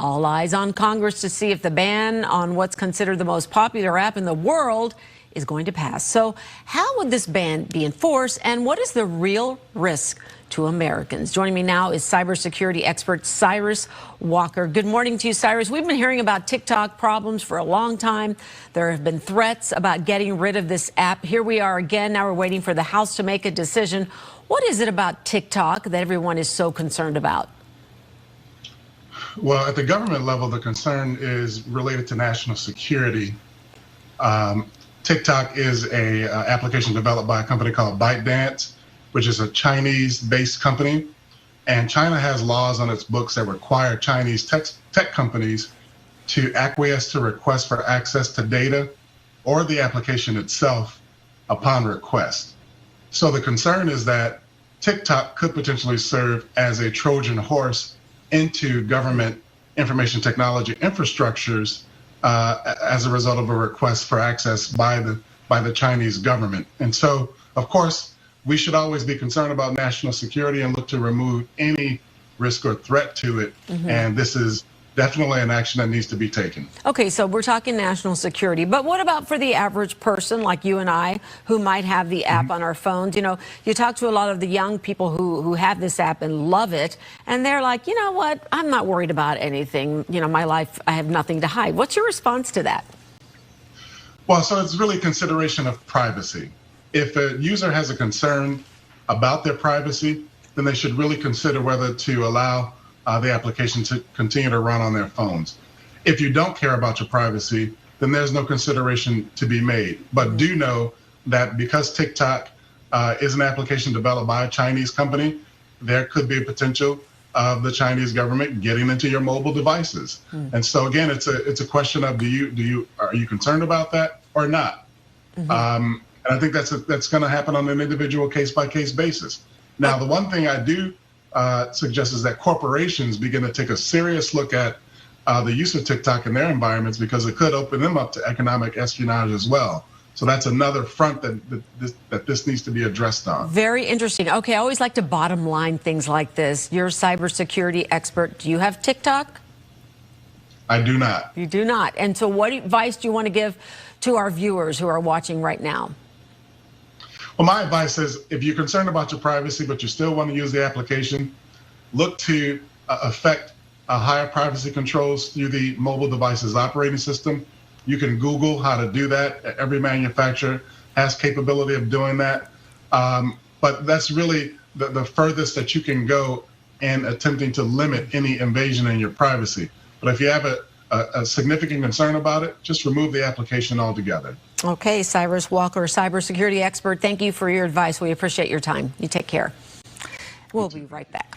All eyes on Congress to see if the ban on what's considered the most popular app in the world is going to pass. So how would this ban be enforced, and what is the real risk to Americans? Joining me now is cybersecurity expert Cyrus Walker. Good morning to you, Cyrus. We've been hearing about TikTok problems for a long time. There have been threats about getting rid of this app. Here we are again. Now we're waiting for the House to make a decision. What is it about TikTok that everyone is so concerned about? Well, at the government level, the concern is related to national security. TikTok is a application developed by a company called ByteDance, which is a Chinese-based company. And China has laws on its books that require Chinese tech companies to acquiesce to requests for access to data or the application itself upon request. So the concern is that TikTok could potentially serve as a Trojan horse into government information technology infrastructures as a result of a request for access by the Chinese government. And so, of course, we should always be concerned about national security and look to remove any risk or threat to it. And this is definitely an action that needs to be taken. Okay, so we're talking national security, but what about for the average person like you and I who might have the app on our phones? You know, you talk to a lot of the young people who have this app and love it, and they're like, you know what, I'm not worried about anything. You know, my life, I have nothing to hide. What's your response to that? Well, so it's really consideration of privacy. If a user has a concern about their privacy, then they should really consider whether to allow the application to continue to run on their phones. If you don't care about your privacy, then there's no consideration to be made. But do know that because TikTok is an application developed by a Chinese company, there could be a potential of the Chinese government getting into your mobile devices. And so again, it's a question of are you concerned about that or not? And I think that's going to happen on an individual case-by-case basis. Now, the one thing I do suggest is that corporations begin to take a serious look at the use of TikTok in their environments, because it could open them up to economic espionage as well. So that's another front that this needs to be addressed on. Very interesting. Okay, I always like to bottom line things like this. You're a cybersecurity expert. Do you have TikTok? I do not. You do not. And so what advice do you want to give to our viewers who are watching right now? Well, my advice is, if you're concerned about your privacy, but you still want to use the application, look to affect higher privacy controls through the mobile device's operating system. You can Google how to do that. Every manufacturer has capability of doing that. But that's really the furthest that you can go in attempting to limit any invasion in your privacy. But if you have a significant concern about it, just remove the application altogether. Okay, Cyrus Walker, cybersecurity expert, thank you for your advice. We appreciate your time. You take care. We'll be right back.